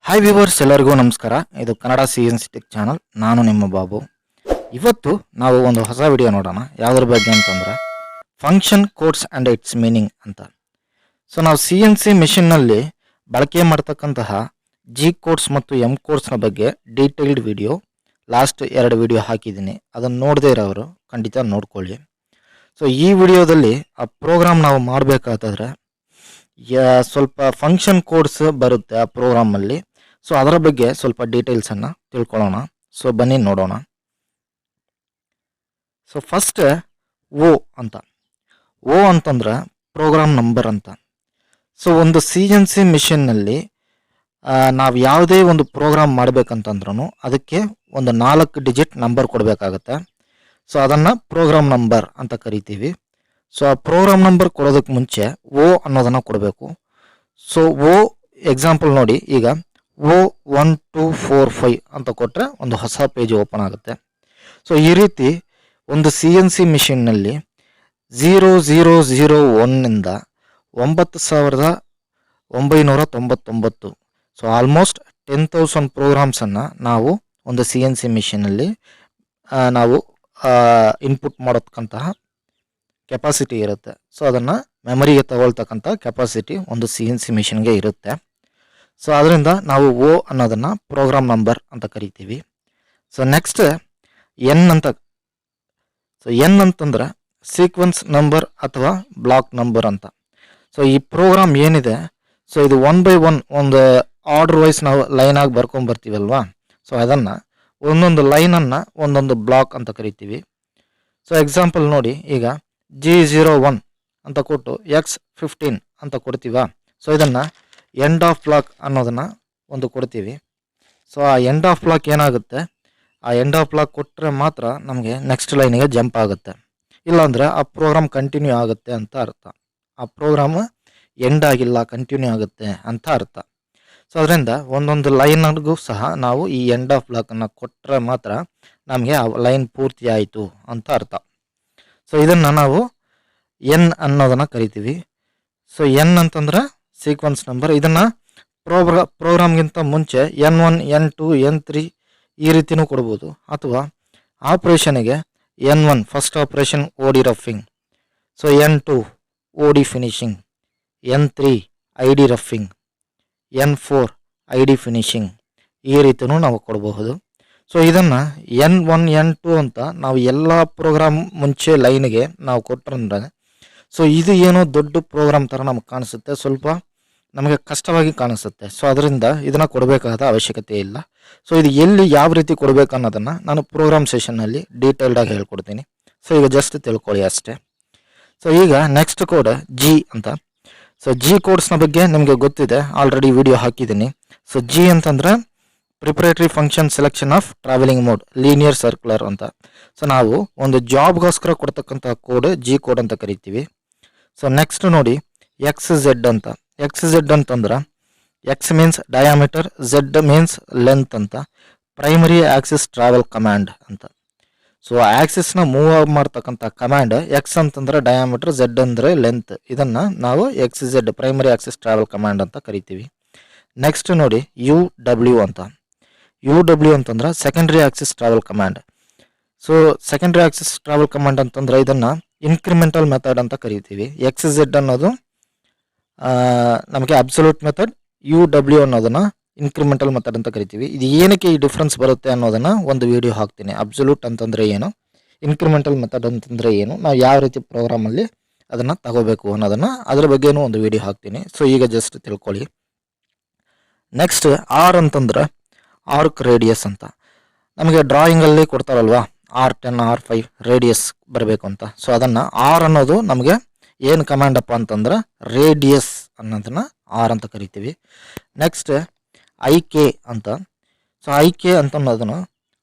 Hi viewers, ಎಲ್ಲರಿಗೂ ನಮಸ್ಕಾರ. ಇದು ಕನ್ನಡ CNC Tech ಚಾನಲ್. ನಾನು ನಿಮ್ಮ ಬಾಬು. ಇವತ್ತು ನಾವು ಒಂದು ಹೊಸ ವಿಡಿಯೋ ನೋಡೋಣ. ಯಾವುದ್ರ ಬಗ್ಗೆ ಅಂತಂದ್ರೆ function codes and it's meaning ಅಂತ. ಸೊ ನಾವು CNC ಮೆಷಿನ್ನಲ್ಲಿ ಬಳಕೆ ಮಾಡ್ತಕ್ಕಂತಹ G ಕೋಡ್ಸ್ ಮತ್ತು M ಕೋಡ್ಸ್ನ ಬಗ್ಗೆ ಡೀಟೇಲ್ಡ್ ವಿಡಿಯೋ ಲಾಸ್ಟ್ 2 ವಿಡಿಯೋ ಹಾಕಿದ್ದೀನಿ. ಅದನ್ನು ನೋಡದೇ ಇರೋರು ಖಂಡಿತ ನೋಡ್ಕೊಳ್ಳಿ. ಸೊ ಈ ವಿಡಿಯೋದಲ್ಲಿ ಆ ಪ್ರೋಗ್ರಾಮ್ ನಾವು ಮಾಡಬೇಕಾದ್ರೆ ಸ್ವಲ್ಪ ಫಂಕ್ಷನ್ ಕೋಡ್ಸ್ ಬರುತ್ತೆ ಆ ಪ್ರೋಗ್ರಾಮಲ್ಲಿ. ಸೊ ಅದರ ಬಗ್ಗೆ ಸ್ವಲ್ಪ ಡೀಟೇಲ್ಸನ್ನು ತಿಳ್ಕೊಳ್ಳೋಣ. ಸೊ ಬನ್ನಿ ನೋಡೋಣ. ಸೊ ಫಸ್ಟ್ ಓ ಅಂತಂದ್ರೆ ಪ್ರೋಗ್ರಾಮ್ ನಂಬರ್ ಅಂತ. ಸೊ ಒಂದು CNC ಮಿಷಿನ್ನಲ್ಲಿ ನಾವು ಯಾವುದೇ ಒಂದು ಪ್ರೋಗ್ರಾಮ್ ಮಾಡಬೇಕಂತಂದ್ರೂ ಅದಕ್ಕೆ ಒಂದು 4 ಡಿಜಿಟ್ ನಂಬರ್ ಕೊಡಬೇಕಾಗತ್ತೆ. ಸೊ ಅದನ್ನು ಪ್ರೋಗ್ರಾಮ್ ನಂಬರ್ ಅಂತ ಕರಿತೀವಿ. ಸೊ ಆ ಪ್ರೋಗ್ರಾಮ್ ನಂಬರ್ ಕೊಡೋದಕ್ಕೆ ಮುಂಚೆ ಓ ಅನ್ನೋದನ್ನು ಕೊಡಬೇಕು. ಸೊ ಓ ಎಕ್ಸಾಂಪಲ್ ನೋಡಿ, ಈಗ O1245 ಅಂತ ಕೊಟ್ಟರೆ ಒಂದು ಹೊಸ ಪೇಜ್ ಓಪನ್ ಆಗುತ್ತೆ. ಸೊ ಈ ರೀತಿ ಒಂದು CNC ಮಿಷಿನ್ನಲ್ಲಿ 0001 9999, ಸೊ ಆಲ್ಮೋಸ್ಟ್ 10,000 ಪ್ರೋಗ್ರಾಮ್ಸನ್ನು ನಾವು ಒಂದು CNC ಮಿಷಿನಲ್ಲಿ ನಾವು ಇನ್ಪುಟ್ ಮಾಡೋದಕ್ಕಂತಹ ಕೆಪಾಸಿಟಿ ಇರುತ್ತೆ. ಸೊ ಅದನ್ನು ಮೆಮರಿಗೆ ತಗೊಳ್ತಕ್ಕಂಥ ಕೆಪಾಸಿಟಿ ಒಂದು CNC ಮಿಷಿನ್ಗೆ ಇರುತ್ತೆ. ಸೊ ಅದರಿಂದ ನಾವು ಓ ಅನ್ನೋದನ್ನು ಪ್ರೋಗ್ರಾಮ್ ನಂಬರ್ ಅಂತ ಕರಿತೀವಿ. ಸೊ ನೆಕ್ಸ್ಟ್ ಎನ್ ಅಂತಂದ್ರೆ ಸೀಕ್ವೆನ್ಸ್ ನಂಬರ್ ಅಥವಾ ಬ್ಲಾಕ್ ನಂಬರ್ ಅಂತ. ಸೊ ಈ ಪ್ರೋಗ್ರಾಮ್ ಏನಿದೆ, ಸೊ ಇದು 1 by 1 ಒಂದು ಆರ್ಡರ್ ವೈಸ್ ನಾವು ಲೈನಾಗಿ ಬರ್ಕೊಂಬರ್ತೀವಲ್ವಾ. ಸೊ ಅದನ್ನು ಒಂದೊಂದು ಲೈನನ್ನು ಒಂದೊಂದು ಬ್ಲಾಕ್ ಅಂತ ಕರಿತೀವಿ. ಸೊ ಎಕ್ಸಾಂಪಲ್ ನೋಡಿ, ಈಗ G01 ಅಂತ ಕೊಟ್ಟು X15 ಅಂತ ಕೊಡ್ತೀವ. ಸೊ ಇದನ್ನು ಎಂಡ್ ಆಫ್ ಬ್ಲಾಕ್ ಅನ್ನೋದನ್ನು ಒಂದು ಕೊಡ್ತೀವಿ. ಸೊ ಆ ಎಂಡ್ ಆಫ್ ಬ್ಲಾಕ್ ಏನಾಗುತ್ತೆ, ಆ ಎಂಡ್ ಆಫ್ ಬ್ಲಾಕ್ ಕೊಟ್ಟರೆ ಮಾತ್ರ ನಮಗೆ ನೆಕ್ಸ್ಟ್ ಲೈನಿಗೆ ಜಂಪ್ ಆಗುತ್ತೆ. ಇಲ್ಲಾಂದರೆ ಆ ಪ್ರೋಗ್ರಾಮ್ ಕಂಟಿನ್ಯೂ ಆಗುತ್ತೆ ಅಂತ ಅರ್ಥ. ಆ ಪ್ರೋಗ್ರಾಮ್ ಎಂಡ್ ಆಗಿಲ್ಲ, ಕಂಟಿನ್ಯೂ ಆಗುತ್ತೆ ಅಂತ ಅರ್ಥ. ಸೊ ಅದರಿಂದ ಒಂದೊಂದು ಲೈನ್ಗೂ ಸಹ ನಾವು ಈ ಎಂಡ್ ಆಫ್ ಬ್ಲಾಕನ್ನು ಕೊಟ್ಟರೆ ಮಾತ್ರ ನಮಗೆ ಆ ಲೈನ್ ಪೂರ್ತಿ ಆಯಿತು ಅಂತ ಅರ್ಥ. ಸೊ ಇದನ್ನು ನಾವು ಎನ್ ಅನ್ನೋದನ್ನು ಕರಿತೀವಿ. ಸೊ ಎನ್ ಅಂತಂದ್ರೆ ಸೀಕ್ವೆನ್ಸ್ ನಂಬರ್. ಇದನ್ನು ಪ್ರೋಗ್ರಾಮ್ಗಿಂತ ಮುಂಚೆ N1, N2, N3 ಈ ರೀತಿಯೂ ಕೊಡ್ಬೋದು. ಅಥವಾ ಆಪ್ರೇಷನ್ಗೆ N1 first operation OD roughing, so N2 OD finishing, N3 ID roughing, N4 ID finishing, ಈ ರೀತಿಯೂ ನಾವು ಕೊಡಬಹುದು. ಸೊ ಇದನ್ನು N1, N2 ಅಂತ ನಾವು ಎಲ್ಲ ಪ್ರೋಗ್ರಾಮ್ ಮುಂಚೆ ಲೈನ್ಗೆ ನಾವು ಕೊಟ್ಟರೆ, ಸೊ ಇದು ಏನೋ ದೊಡ್ಡ ಪ್ರೋಗ್ರಾಮ್ ಥರ ನಮಗೆ ಕಾಣಿಸುತ್ತೆ, ಸ್ವಲ್ಪ ನಮಗೆ ಕಷ್ಟವಾಗಿ ಕಾಣಿಸುತ್ತೆ. ಸೊ ಅದರಿಂದ ಇದನ್ನು ಕೊಡಬೇಕಾದ ಅವಶ್ಯಕತೆ ಇಲ್ಲ. ಸೊ ಇದು ಎಲ್ಲಿ ಯಾವ ರೀತಿ ಕೊಡಬೇಕು ಅನ್ನೋದನ್ನು ನಾನು ಪ್ರೋಗ್ರಾಮ್ ಸೆಷನ್ನಲ್ಲಿ ಡೀಟೇಲ್ಡಾಗಿ ಹೇಳ್ಕೊಡ್ತೀನಿ. ಸೊ ಈಗ ಜಸ್ಟ್ ತಿಳ್ಕೊಳ್ಳಿ ಅಷ್ಟೇ. ಸೊ ಈಗ ನೆಕ್ಸ್ಟ್ ಕೋಡ್ G ಅಂತ. ಸೊ G ಕೋಡ್ಸ್ನ ಬಗ್ಗೆ ನಿಮಗೆ ಗೊತ್ತಿದೆ, ಆಲ್ರೆಡಿ ವಿಡಿಯೋ ಹಾಕಿದ್ದೀನಿ. ಸೊ G ಅಂತಂದರೆ preparatory function selection of travelling mode linear circular ಅಂತ. ಸೊ ನಾವು ಒಂದು ಜಾಬ್ಗೋಸ್ಕರ ಕೊಡ್ತಕ್ಕಂಥ ಕೋಡ್ G ಕೋಡ್ ಅಂತ ಕರಿತೀವಿ. ಸೊ ನೆಕ್ಸ್ಟ್ ನೋಡಿ XZ ಅಂತ. XZ ಅಂತಂದ್ರೆ X means diameter, Z means length ಅಂತ. ಪ್ರೈಮರಿ ಆಕ್ಸಿಸ್ ಟ್ರಾವೆಲ್ ಕಮಾಂಡ್ ಅಂತ. ಸೊ ಆಕ್ಸಿಸ್ನ ಮೂವ್ ಮಾಡ್ತಕ್ಕಂಥ ಕಮಾಂಡ್ X ಅಂತಂದ್ರೆ ಡಯಾಮೀಟರ್, Z ಅಂದರೆ ಲೆಂತ್. ಇದನ್ನು ನಾವು XZ primary Axis travel command ಅಂತ ಕರಿತೀವಿ. ನೆಕ್ಸ್ಟ್ ನೋಡಿ UW ಅಂತ. UW ಅಂತಂದ್ರೆ secondary Axis travel command. So secondary Axis travel command ಅಂತಂದ್ರೆ ಇದನ್ನು ಇನ್ಕ್ರಿಮೆಂಟಲ್ ಮೆಥಡ್ ಅಂತ ಕರಿತೀವಿ. XZ ಅನ್ನೋದು ನಮಗೆ ಅಬ್ಸಲ್ಯೂಟ್ ಮೆಥಡ್, UW ಅನ್ನೋದನ್ನು ಇನ್ಕ್ರಿಮೆಂಟಲ್ ಮೆಥಡ್ ಅಂತ ಕರಿತೀವಿ. ಇದು ಏನಕ್ಕೆ ಈ ಡಿಫ್ರೆನ್ಸ್ ಬರುತ್ತೆ ಅನ್ನೋದನ್ನು ಒಂದು ವಿಡಿಯೋ ಹಾಕ್ತೀನಿ. ಅಬ್ಸಲ್ಯೂಟ್ ಅಂತಂದರೆ ಏನು, ಇನ್ಕ್ರಿಮೆಂಟಲ್ ಮೆಥಡ್ ಅಂತಂದರೆ ಏನು, ನಾವು ಯಾವ ರೀತಿ ಪ್ರೋಗ್ರಾಮಲ್ಲಿ ಅದನ್ನು ತಗೋಬೇಕು ಅನ್ನೋದನ್ನು ಅದ್ರ ಬಗ್ಗೆನೂ ಒಂದು ವಿಡಿಯೋ ಹಾಕ್ತೀನಿ. ಸೊ ಈಗ ಜಸ್ಟ್ ತಿಳ್ಕೊಳ್ಳಿ. ನೆಕ್ಸ್ಟ್ ಆರ್ ಅಂತಂದ್ರೆ ಆರ್ಕ್ ರೇಡಿಯಸ್ ಅಂತ. ನಮಗೆ ಡ್ರಾಯಿಂಗಲ್ಲಿ ಕೊಡ್ತಾರಲ್ವಾ R10, R5 ರೇಡಿಯಸ್ ಬರಬೇಕು ಅಂತ. ಸೊ ಅದನ್ನು ಆರ್ ಅನ್ನೋದು ನಮಗೆ ಏನು ಕಮಾಂಡ್ ಅಪ್ಪ ಅಂತಂದ್ರೆ ರೇಡಿಯಸ್ ಅನ್ನೋದನ್ನು ಆರ್ ಅಂತ ಕರಿತೀವಿ. ನೆಕ್ಸ್ಟ್ IK ಅಂತ. ಸೊ IK ಅಂತ ಅನ್ನೋದನ್ನು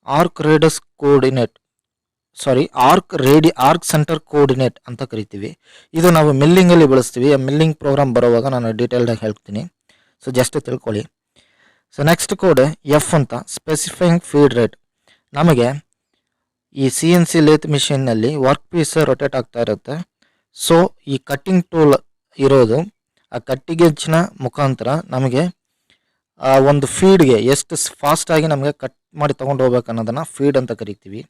arc radius coordinate, arc centre coordinate ಅಂತ ಕರಿತೀವಿ. ಇದು ನಾವು ಮಿಲ್ಲಿಂಗಲ್ಲಿ ಬಳಸ್ತೀವಿ. ಮಿಲ್ಲಿಂಗ್ ಪ್ರೋಗ್ರಾಮ್ ಬರುವಾಗ ನಾನು ಡೀಟೇಲ್ಡಾಗಿ ಹೇಳ್ತೀನಿ. ಸೊ ಜಸ್ಟ್ ತಿಳ್ಕೊಳ್ಳಿ. ಸೊ ನೆಕ್ಸ್ಟ್ ಕೋಡ್ F ಅಂತ, ಸ್ಪೆಸಿಫೈಯಿಂಗ್ ಫೀಡ್ ರೇಟ್. ನಮಗೆ ಈ CNC ಲೇತ್ ಮಿಷಿನ್ನಲ್ಲಿ ವರ್ಕ್ ಪೀಸ್ ರೊಟೇಟ್ ಆಗ್ತಾ ಇರುತ್ತೆ. ಸೊ ಈ ಕಟ್ಟಿಂಗ್ ಟೂಲ್ ಇರೋದು, ಆ ಕಟ್ಟಿಗೆಜ್ನ ಮುಖಾಂತರ ನಮಗೆ ಒಂದು ಫೀಡ್ಗೆ ಎಷ್ಟು ಫಾಸ್ಟಾಗಿ ನಮಗೆ ಕಟ್ ಮಾಡಿ ತೊಗೊಂಡು ಹೋಗ್ಬೇಕು ಅನ್ನೋದನ್ನು ಫೀಡ್ ಅಂತ ಕರಿತೀವಿ.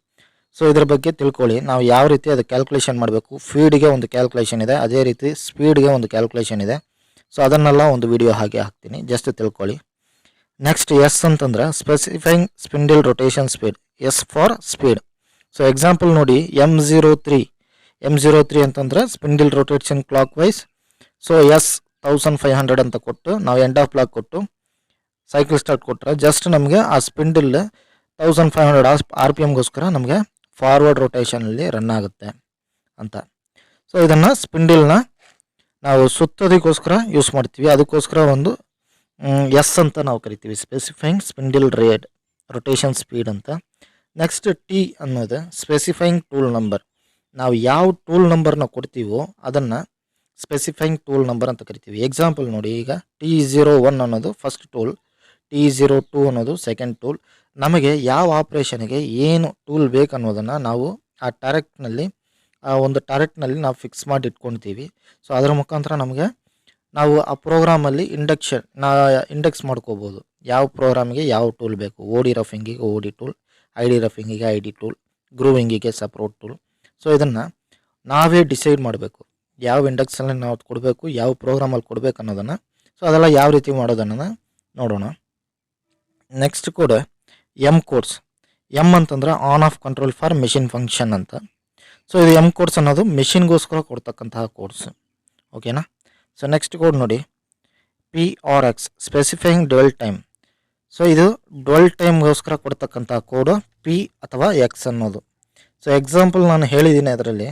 ಸೊ ಇದ್ರ ಬಗ್ಗೆ ತಿಳ್ಕೊಳ್ಳಿ, ನಾವು ಯಾವ ರೀತಿ ಅದು ಕ್ಯಾಲ್ಕುಲೇಷನ್ ಮಾಡಬೇಕು. ಫೀಡ್ಗೆ ಒಂದು ಕ್ಯಾಲ್ಕುಲೇಷನ್ ಇದೆ, ಅದೇ ರೀತಿ ಸ್ಪೀಡ್ಗೆ ಒಂದು ಕ್ಯಾಲ್ಕುಲೇಷನ್ ಇದೆ. ಸೊ ಅದನ್ನೆಲ್ಲ ಒಂದು ವಿಡಿಯೋ ಹಾಗೆ ಹಾಕ್ತೀನಿ, ಜಸ್ಟ್ ತಿಳ್ಕೊಳ್ಳಿ. ನೆಕ್ಸ್ಟ್ ಎಸ್ ಅಂತಂದ್ರೆ specifying spindle rotation speed, S for speed. So example ನೋಡಿ, M03 ಅಂತಂದ್ರೆ spindle rotation clockwise. So S 1500 ಅಂತ ಕೊಟ್ಟು ನಾವು ಎಂಡ್ ಆಫ್ ಬ್ಲಾಕ್ ಕೊಟ್ಟು ಸೈಕಲ್ ಸ್ಟಾರ್ಟ್ ಕೊಟ್ಟರೆ ಜಸ್ಟ್ ನಮಗೆ ಆ ಸ್ಪಿಂಡಲ್ 1500 RPMಗೋಸ್ಕರ ನಮಗೆ ಫಾರ್ವರ್ಡ್ ರೊಟೇಷನಲ್ಲಿ ರನ್ ಆಗುತ್ತೆ ಅಂತ. ಸೊ ಇದನ್ನು ಸ್ಪಿಂಡಲ್ನ ನಾವು ಸುತ್ತೋದಕ್ಕೋಸ್ಕರ ಯೂಸ್ ಮಾಡ್ತೀವಿ, ಅದಕ್ಕೋಸ್ಕರ ಒಂದು ಎಸ್ ಅಂತ ನಾವು ಕರಿತೀವಿ, ಸ್ಪೆಸಿಫೈಯಿಂಗ್ ಸ್ಪಿಂಡಲ್ ರೊಟೇಷನ್ ಸ್ಪೀಡ್ ಅಂತ. ನೆಕ್ಸ್ಟ್ ಟಿ ಅನ್ನೋದು ಸ್ಪೆಸಿಫೈಯಿಂಗ್ ಟೂಲ್ ನಂಬರ್. ನಾವು ಯಾವ ಟೂಲ್ ನಂಬರ್ನ ಕೊಡ್ತೀವೋ ಅದನ್ನು ಸ್ಪೆಸಿಫೈಯಿಂಗ್ ಟೂಲ್ ನಂಬರ್ ಅಂತ ಕರಿತೀವಿ. ಎಕ್ಸಾಂಪಲ್ ನೋಡಿ, ಈಗ T01 ಅನ್ನೋದು ಫಸ್ಟ್ ಟೂಲ್, T02 ಅನ್ನೋದು ಸೆಕೆಂಡ್ ಟೂಲ್. ನಮಗೆ ಯಾವ ಆಪ್ರೇಷನ್ಗೆ ಏನು ಟೂಲ್ ಬೇಕು ಅನ್ನೋದನ್ನು ನಾವು ಆ ಒಂದು ಟಾರೆಟ್ನಲ್ಲಿ ನಾವು ಫಿಕ್ಸ್ ಮಾಡಿ ಇಟ್ಕೊಳ್ತೀವಿ. ಸೊ ಅದರ ಮುಖಾಂತರ ನಮಗೆ ನಾವು ಆ ಪ್ರೋಗ್ರಾಮಲ್ಲಿ ಇಂಡೆಕ್ಸ್ ಮಾಡ್ಕೋಬೋದು, ಯಾವ ಪ್ರೋಗ್ರಾಮಿಗೆ ಯಾವ ಟೂಲ್ ಬೇಕು. OD ರಫಿಂಗಿಗೆ OD ಟೂಲ್, ID ರಫಿಂಗಿಗೆ ID ಟೂಲ್, ಗ್ರೂವಿಂಗಿಗೆ ಸಪ್ರೇಟ್ ಟೂಲ್. ಸೊ ಇದನ್ನು ನಾವೇ ಡಿಸೈಡ್ ಮಾಡಬೇಕು, ಯಾವ ಇಂಡೆಕ್ಸಲ್ಲಿ ನಾವು ಕೊಡಬೇಕು, ಯಾವ ಪ್ರೋಗ್ರಾಮಲ್ಲಿ ಕೊಡಬೇಕು ಅನ್ನೋದನ್ನು. ಸೊ ಅದೆಲ್ಲ ಯಾವ ರೀತಿ ಮಾಡೋದನ್ನು ನೋಡೋಣ. Next code M codes. M ಅಂತಂದ್ರೆ on off control for machine function ಅಂತ. ಸೊ ಇದು ಎಮ್ ಕೋಡ್ಸ್ ಅನ್ನೋದು ಮೆಷಿನ್ಗೋಸ್ಕರ ಕೊಡ್ತಕ್ಕಂತಹ ಕೋಡ್ಸ್, ಓಕೆನಾ. ಸೊ ನೆಕ್ಸ್ಟ್ ಕೋಡ್ ನೋಡಿ, PRX specifying dwell time. So ಇದು ಡ್ವೆಲ್ ಟೈಮ್ಗೋಸ್ಕರ ಕೊಡ್ತಕ್ಕಂಥ ಕೋಡು P ಅಥವಾ X ಅನ್ನೋದು. ಸೊ ಎಕ್ಸಾಂಪಲ್ ನಾನು ಹೇಳಿದ್ದೀನಿ, ಅದರಲ್ಲಿ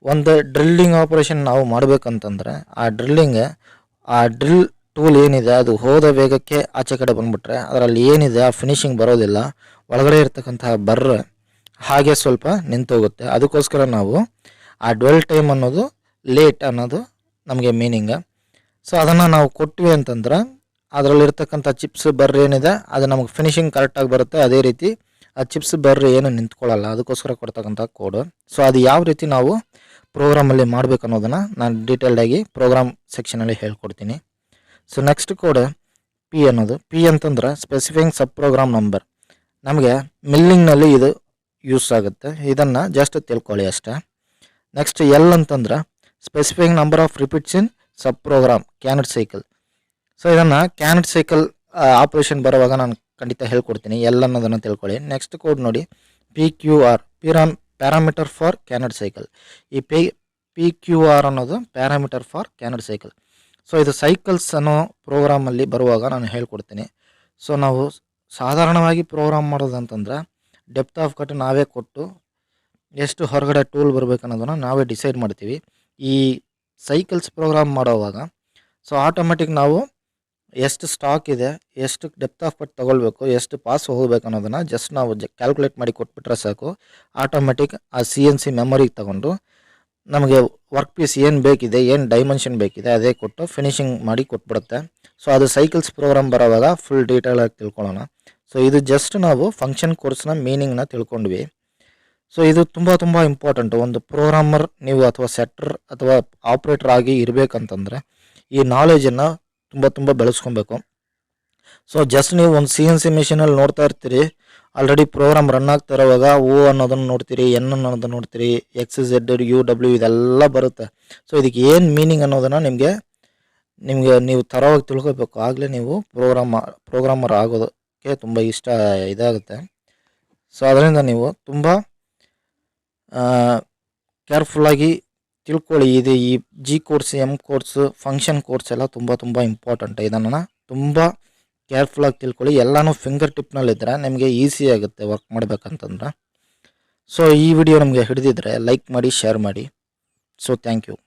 ಒಂದು ಡ್ರಿಲ್ಲಿಂಗ್ ಆಪರೇಷನ್ ನಾವು ಮಾಡಬೇಕಂತಂದರೆ ಆ ಡ್ರಿಲ್ ಟೂಲ್ ಏನಿದೆ ಅದು ಹೋದ ವೇಗಕ್ಕೆ ಆಚೆ ಕಡೆ ಬಂದುಬಿಟ್ರೆ ಅದರಲ್ಲಿ ಏನಿದೆ ಆ ಫಿನಿಶಿಂಗ್ ಬರೋದಿಲ್ಲ, ಒಳಗಡೆ ಇರ್ತಕ್ಕಂತಹ ಬರ್ರೆ ಹಾಗೆ ಸ್ವಲ್ಪ ನಿಂತೋಗುತ್ತೆ. ಅದಕ್ಕೋಸ್ಕರ ನಾವು ಆ ಡ್ವೆಲ್ ಟೈಮ್ ಅನ್ನೋದು ಲೇಟ್ ಅನ್ನೋದು ನಮಗೆ ಮೀನಿಂಗ್. ಸೊ ಅದನ್ನು ನಾವು ಕೊಟ್ವಿ ಅಂತಂದ್ರೆ ಅದರಲ್ಲಿರ್ತಕ್ಕಂಥ ಚಿಪ್ಸ್ ಬರ್ರೆ ಏನಿದೆ ಅದು ನಮಗೆ ಫಿನಿಶಿಂಗ್ ಕರೆಕ್ಟಾಗಿ ಬರುತ್ತೆ. ಅದೇ ರೀತಿ ಆ ಚಿಪ್ಸ್ ಬರ್ರೆ ಏನು ನಿಂತ್ಕೊಳ್ಳಲ್ಲ, ಅದಕ್ಕೋಸ್ಕರ ಕೊಡ್ತಕ್ಕಂಥ ಕೋಡ್. ಸೊ ಅದು ಯಾವ ರೀತಿ ನಾವು ಪ್ರೋಗ್ರಾಮಲ್ಲಿ ಮಾಡಬೇಕು ಅನ್ನೋದನ್ನು ನಾನು ಡೀಟೇಲ್ಡಾಗಿ ಪ್ರೋಗ್ರಾಮ್ ಸೆಕ್ಷನಲ್ಲಿ ಹೇಳ್ಕೊಡ್ತೀನಿ. ಸೊ ನೆಕ್ಸ್ಟ್ ಕೋಡ್ P ಅನ್ನೋದು, P ಅಂತಂದ್ರೆ ಸ್ಪೆಸಿಫೈಯಿಂಗ್ ಸಬ್ ಪ್ರೋಗ್ರಾಮ್ ನಂಬರ್. ನಮಗೆ ಮಿಲ್ಲಿಂಗ್ನಲ್ಲಿ ಇದು ಯೂಸ್ ಆಗುತ್ತೆ, ಇದನ್ನು ಜಸ್ಟ್ ತಿಳ್ಕೊಳ್ಳಿ ಅಷ್ಟೇ. ನೆಕ್ಸ್ಟ್ L ಅಂತಂದ್ರೆ specifying number of repeats in sub program canned cycle. So ಇದನ್ನು ಕ್ಯಾನೆಟ್ ಸೈಕಲ್ ಆಪ್ರೇಷನ್ ಬರುವಾಗ ನಾನು ಖಂಡಿತ ಹೇಳ್ಕೊಡ್ತೀನಿ, L ಅನ್ನೋದನ್ನು ತಿಳ್ಕೊಳ್ಳಿ. ನೆಕ್ಸ್ಟ್ ಕೋಡ್ ನೋಡಿ, PQR ಪ್ಯಾರಾಮೀಟರ್ ಫಾರ್ ಕ್ಯಾನೆಟ್ ಸೈಕಲ್. ಈ PQR ಅನ್ನೋದು ಪ್ಯಾರಾಮೀಟರ್ ಫಾರ್ ಕ್ಯಾನೆಟ್ ಸೈಕಲ್. ಸೊ ಇದು ಸೈಕಲ್ಸ್ ಅನ್ನೋ ಪ್ರೋಗ್ರಾಮಲ್ಲಿ ಬರುವಾಗ ನಾನು ಹೇಳ್ಕೊಡ್ತೀನಿ. ಸೊ ನಾವು ಸಾಧಾರಣವಾಗಿ ಪ್ರೋಗ್ರಾಮ್ ಮಾಡೋದಂತಂದ್ರೆ ಡೆಪ್ತ್ ಆಫ್ ಕಟ್ ನಾವೇ ಕೊಟ್ಟು ಎಷ್ಟು ಹೊರಗಡೆ ಟೂಲ್ ಬರಬೇಕು ಅನ್ನೋದನ್ನು ನಾವೇ ಡಿಸೈಡ್ ಮಾಡ್ತೀವಿ. ಈ ಸೈಕಲ್ಸ್ ಪ್ರೋಗ್ರಾಮ್ ಮಾಡೋವಾಗ ಸೊ ಆಟೋಮೆಟಿಕ್ ನಾವು ಎಷ್ಟು ಸ್ಟಾಕ್ ಇದೆ, ಎಷ್ಟು ಡೆಪ್ತ್ ಆಫ್ ಕಟ್ ತೊಗೊಳ್ಬೇಕು, ಎಷ್ಟು ಪಾಸ್ ಹೋಗಬೇಕು ಅನ್ನೋದನ್ನು ಜಸ್ಟ್ ನಾವು ಕ್ಯಾಲ್ಕುಲೇಟ್ ಮಾಡಿ ಕೊಟ್ಬಿಟ್ರೆ ಸಾಕು. ಆಟೋಮೆಟಿಕ್ ಆ CNC ಮೆಮೊರಿಗೆ ತಗೊಂಡು ನಮಗೆ ವರ್ಕ್ ಪೀಸ್ ಏನು ಬೇಕಿದೆ, ಏನು ಡೈಮೆನ್ಷನ್ ಬೇಕಿದೆ ಅದೇ ಕೊಟ್ಟು ಫಿನಿಶಿಂಗ್ ಮಾಡಿ ಕೊಟ್ಬಿಡುತ್ತೆ. ಸೊ ಅದು ಸೈಕಲ್ಸ್ ಪ್ರೋಗ್ರಾಮ್ ಬರೋವಾಗ ಫುಲ್ ಡೀಟೇಲಾಗಿ ತಿಳ್ಕೊಳ್ಳೋಣ. ಸೊ ಇದು ಜಸ್ಟ್ ನಾವು ಫಂಕ್ಷನ್ ಕೋರ್ಸ್ನ ಮೀನಿಂಗ್ನ ತಿಳ್ಕೊಂಡ್ವಿ. ಸೊ ಇದು ತುಂಬ ಇಂಪಾರ್ಟೆಂಟು. ಒಂದು ಪ್ರೋಗ್ರಾಮರ್ ನೀವು ಅಥವಾ ಸೆಟ್ಟರ್ ಅಥವಾ ಆಪ್ರೇಟರ್ ಆಗಿ ಇರಬೇಕಂತಂದರೆ ಈ ನಾಲೆಜನ್ನು ತುಂಬ ಬೆಳೆಸ್ಕೊಬೇಕು. ಸೊ ಜಸ್ಟ್ ನೀವು ಒಂದು CNC ಮೆಷಿನಲ್ಲಿ ನೋಡ್ತಾ ಇರ್ತೀರಿ, ಆಲ್ರೆಡಿ ಪ್ರೋಗ್ರಾಮ್ ರನ್ ಆಗ್ತಾ ಇರೋವಾಗ O ಅನ್ನೋದನ್ನು ನೋಡ್ತೀರಿ, N ಅನ್ನೋದನ್ನು ನೋಡ್ತೀರಿ, X Z U W ಇದೆಲ್ಲ ಬರುತ್ತೆ. ಸೊ ಇದಕ್ಕೆ ಏನು ಮೀನಿಂಗ್ ಅನ್ನೋದನ್ನು ನಿಮಗೆ ನೀವು ಥರವಾಗಿ ತಿಳ್ಕೊಬೇಕು, ಆಗಲೇ ನೀವು ಪ್ರೋಗ್ರಾಮರ್ ಆಗೋದಕ್ಕೆ ತುಂಬ ಇದಾಗುತ್ತೆ. ಸೊ ಅದರಿಂದ ನೀವು ತುಂಬ ಕೇರ್ಫುಲ್ಲಾಗಿ ತಿಳ್ಕೊಳ್ಳಿ. ಈ G course, M course, function course ಎಲ್ಲ ತುಂಬ ಇಂಪಾರ್ಟೆಂಟ್. ಇದನ್ನು ತುಂಬ ಕೇರ್ಫುಲ್ಲಾಗಿ ತಿಳ್ಕೊಳ್ಳಿ. ಎಲ್ಲನೂ ಫಿಂಗರ್ ಟಿಪ್ನಲ್ಲಿದ್ದರೆ ನಿಮಗೆ ಈಸಿ ಆಗುತ್ತೆ ವರ್ಕ್ ಮಾಡಬೇಕಂತಂದ್ರೆ. ಸೊ ಈ ವಿಡಿಯೋ ನಿಮಗೆ ಹಿಡಿದಿದ್ರೆ ಲೈಕ್ ಮಾಡಿ, ಶೇರ್ ಮಾಡಿ. So thank you.